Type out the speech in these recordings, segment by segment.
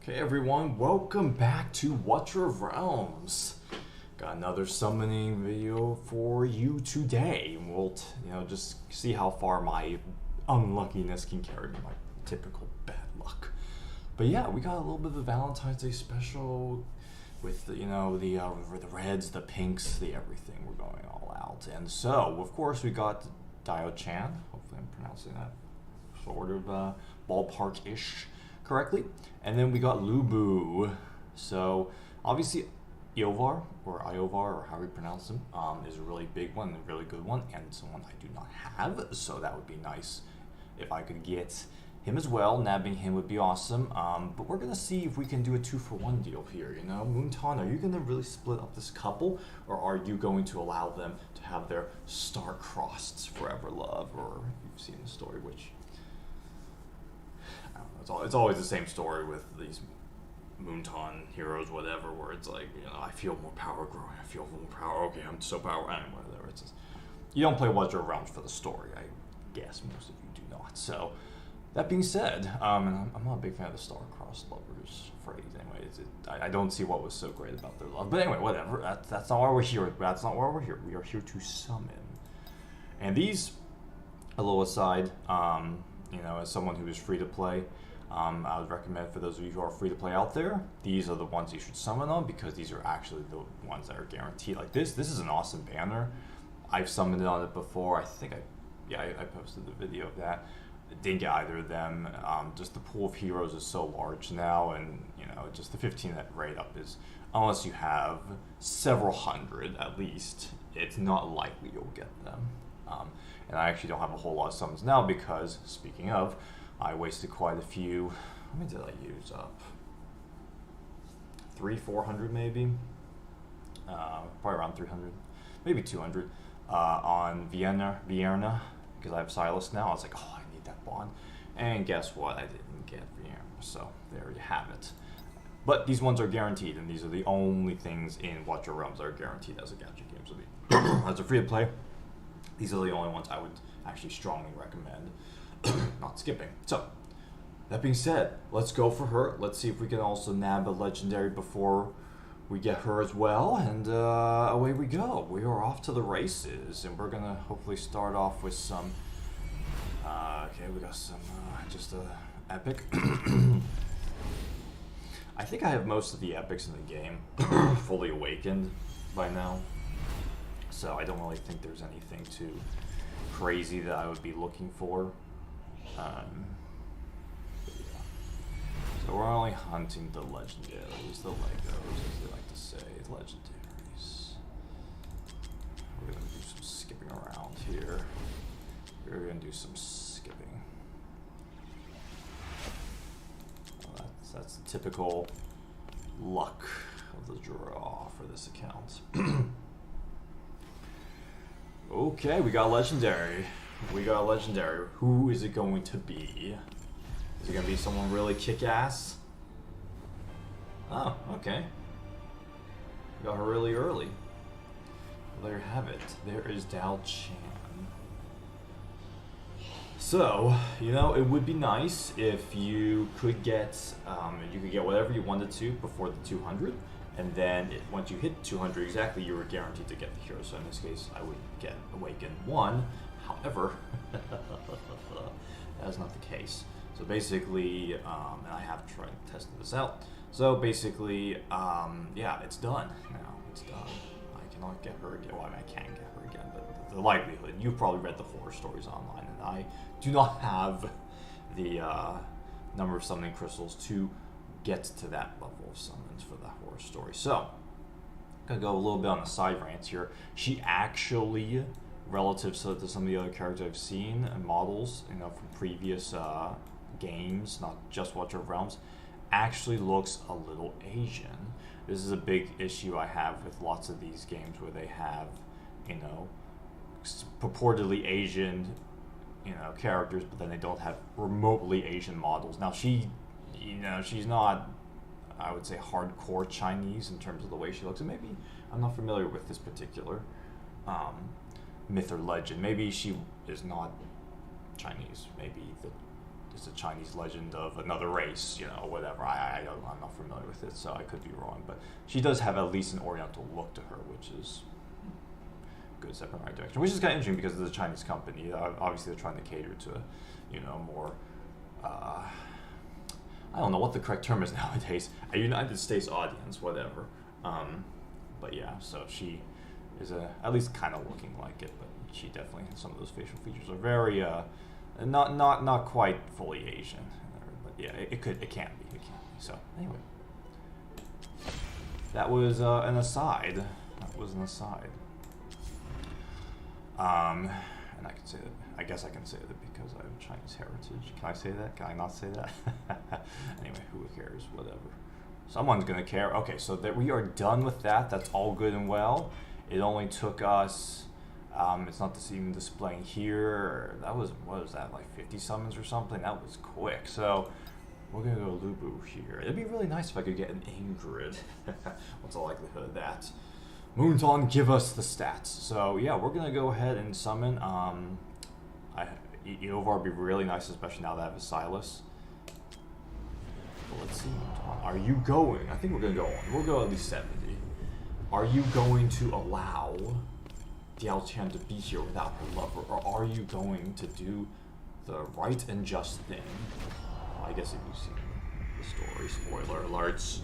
Okay, everyone, welcome back to Watcher of Realms. Got another summoning video for you today. We'll, just see how far my unluckiness can carry me, my typical bad luck. But yeah, we got a little bit of a Valentine's Day special with the reds, the pinks, the everything. We're going all out, and so of course we got Diaochan. Hopefully, I'm pronouncing that sort of ballpark-ish correctly. And then we got Lubu. So obviously Iovar or or however you pronounce him, is a really big one, a really good one, and someone I do not have. So that would be nice if I could get him as well. Nabbing him would be awesome. But we're gonna see if we can do a 2-for-1 deal here. Moonton, are you gonna really split up this couple, or are you going to allow them to have their star-crossed forever love? Or you've seen the story, which I don't know, it's always the same story with these Moonton heroes, whatever, where it's like, I feel more power growing, I feel more power, okay, I'm so powerful, whatever. It's just, you don't play Watcher of Realms for the story. I guess most of you do not. So, that being said, and I'm not a big fan of the star-crossed lovers phrase anyway. I don't see what was so great about their love. But anyway, whatever. That's not why we're here. That's not why we're here. We are here to summon. And these, a little aside, as someone who is free to play, I would recommend for those of you who are free to play out there, these are the ones you should summon on, because these are actually the ones that are guaranteed. Like this is an awesome banner. I've summoned on it before. I think I posted the video of that. Didn't get either of them. Just the pool of heroes is so large now, and just the 15 that rate up is, unless you have several hundred at least, it's not likely you'll get them. And I actually don't have a whole lot of summons now because, speaking of, I wasted quite a few. How many did I use up? 300-400 maybe? Probably around 300, maybe 200 on Vienna, because I have Silas now. I was like, oh, I need that bond. And guess what? I didn't get Vienna, so there you have it. But these ones are guaranteed, and these are the only things in Watcher of Realms that are guaranteed as a gadget game. So as a free to play, these are the only ones I would actually strongly recommend not skipping. So, that being said, let's go for her. Let's see if we can also nab a legendary before we get her as well. And away we go. We are off to the races, and we're going to hopefully start off with some... okay, we got some just epic. I think I have most of the epics in the game fully awakened by now. So I don't really think there's anything too crazy that I would be looking for. Yeah. So we're only hunting the legendaries, the Legos, as they like to say, legendaries. We're gonna do some skipping around here. We're gonna do some skipping. Well, that's the typical luck of the draw for this account. Okay, we got legendary. Who is it going to be? Is it going to be someone really kick-ass? Oh, okay. We got her really early. Well, there you have it. There is Diaochan. So, it would be nice if you could get, whatever you wanted to before the 200. And then once you hit 200 exactly, you were guaranteed to get the hero. So in this case, I would get Awaken 1. However, that is not the case. So basically, and I have tried testing this out. So basically, yeah, it's done now. It's done. I cannot get her again. Well, I can get her again, but the likelihood, you've probably read the horror stories online, and I do not have the number of summoning crystals to get to that level of summons for the horror story. So, I'm gonna go a little bit on the side rants here. She actually, relative to some of the other characters I've seen and models, from previous games, not just Watcher of Realms, actually looks a little Asian. This is a big issue I have with lots of these games where they have, purportedly Asian, characters, but then they don't have remotely Asian models. Now she's not, I would say, hardcore Chinese in terms of the way she looks. And maybe I'm not familiar with this particular myth or legend. Maybe she is not Chinese. Maybe the it's a Chinese legend of another race, you know, whatever. I'm not familiar with it, so I could be wrong. But she does have at least an Oriental look to her, which is a good step in the right direction. Which is kind of interesting because it's a Chinese company. Obviously, they're trying to cater to, you know, more. I don't know what the correct term is nowadays. A United States audience, whatever. But yeah, so she is at least kind of looking like it, but she definitely, some of those facial features are very not quite fully Asian. But yeah, it can be. So anyway, that was an aside. And I can say that. I guess I can say that because I have Chinese heritage. Can I say that? Can I not say that? Anyway, who cares? Whatever. Someone's gonna care. Okay, so that we are done with that. That's all good and well. It only took us. It's not even displaying here. That was, what was that, like 50 summons or something? That was quick. So we're gonna go Lubu here. It'd be really nice if I could get an Ingrid. What's the likelihood of that? Moonton, give us the stats. So yeah, we're gonna go ahead and summon. Eovar would be really nice, especially now that I have a Silas. But let's see, Moonton. Are you going? I think we're gonna go on. We'll go at least 70. Are you going to allow Diaochan to be here without her lover, or are you going to do the right and just thing? Well, I guess if you've seen the story, spoiler alerts.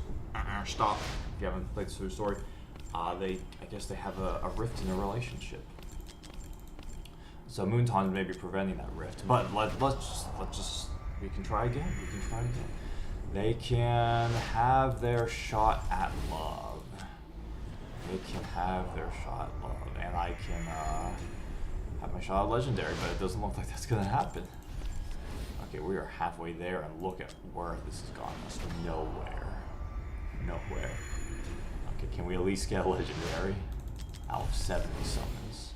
Stop if you haven't played through the story. I guess they have a rift in their relationship. So Moonton may be preventing that rift, but let's just we can try again. They can have their shot at love. And I can have my shot at legendary, but it doesn't look like that's gonna happen. Okay, we are halfway there, and look at where this has gone us. Nowhere. Okay, can we at least get a legendary out of 70 summons?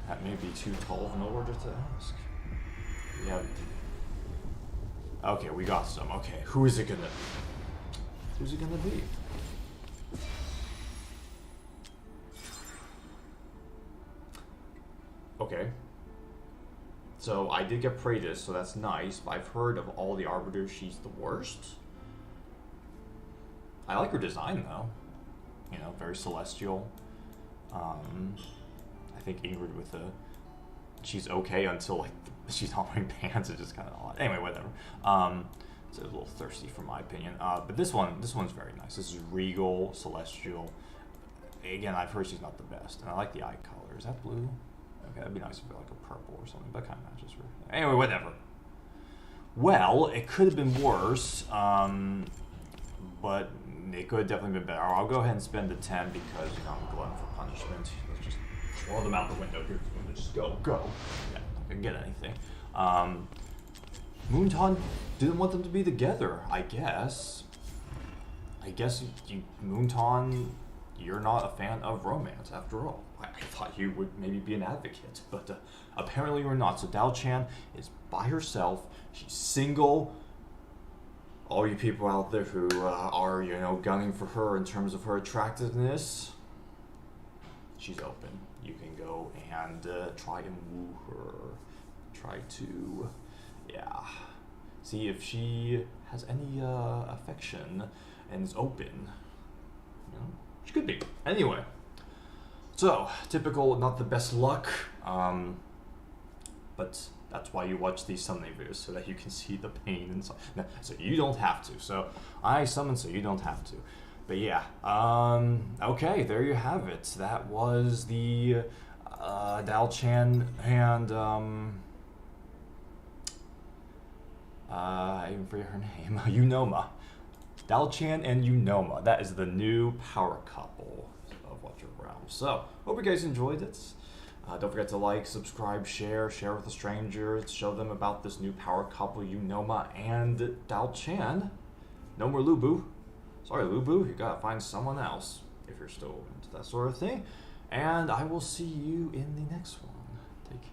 That may be too tall of an order to ask. Yeah. Okay, we got some. Okay, who is it gonna be? Okay. So I did get Praetus, so that's nice, but I've heard of all the Arbiters, she's the worst. I like her design though. You know, very celestial. I think Ingrid with she's okay until like she's not wearing pants. It's just kind of odd. Anyway, whatever. It's a little thirsty for my opinion. But this one's very nice. This is regal, celestial. Again, I've heard she's not the best, and I like the eye color. Is that blue? Okay, that'd be nice if it were like a purple or something, but kind of matches her. Anyway, whatever. Well, it could have been worse, but it could have definitely been better. I'll go ahead and spend the 10 because, you know, I'm glutton for punishment. Let's just throw them out the window here. Just go. Yeah, not gonna get anything. Moonton didn't want them to be together, I guess. Moonton, you're not a fan of romance after all. I thought you would maybe be an advocate, but apparently you're not. So Diaochan is by herself. She's single. All you people out there who are, you know, gunning for her in terms of her attractiveness, she's open. You can go and try and woo her. Try to, yeah, see if she has any affection and is open. You know, she could be. Anyway. So, typical, not the best luck, but that's why you watch these summoning videos, so that you can see the pain and so you don't have to. So, I summon so you don't have to. But yeah, okay, there you have it. That was the Diaochan and, I even forget her name, Unoma. Diaochan and Unoma. That is the new power couple of Watcher of Realms. So, hope you guys enjoyed it. Don't forget to like, subscribe, share with a stranger, show them about this new power couple, Unoma and Diaochan. No more Lubu. Sorry, Lubu, you gotta find someone else if you're still into that sort of thing. And I will see you in the next one. Take care.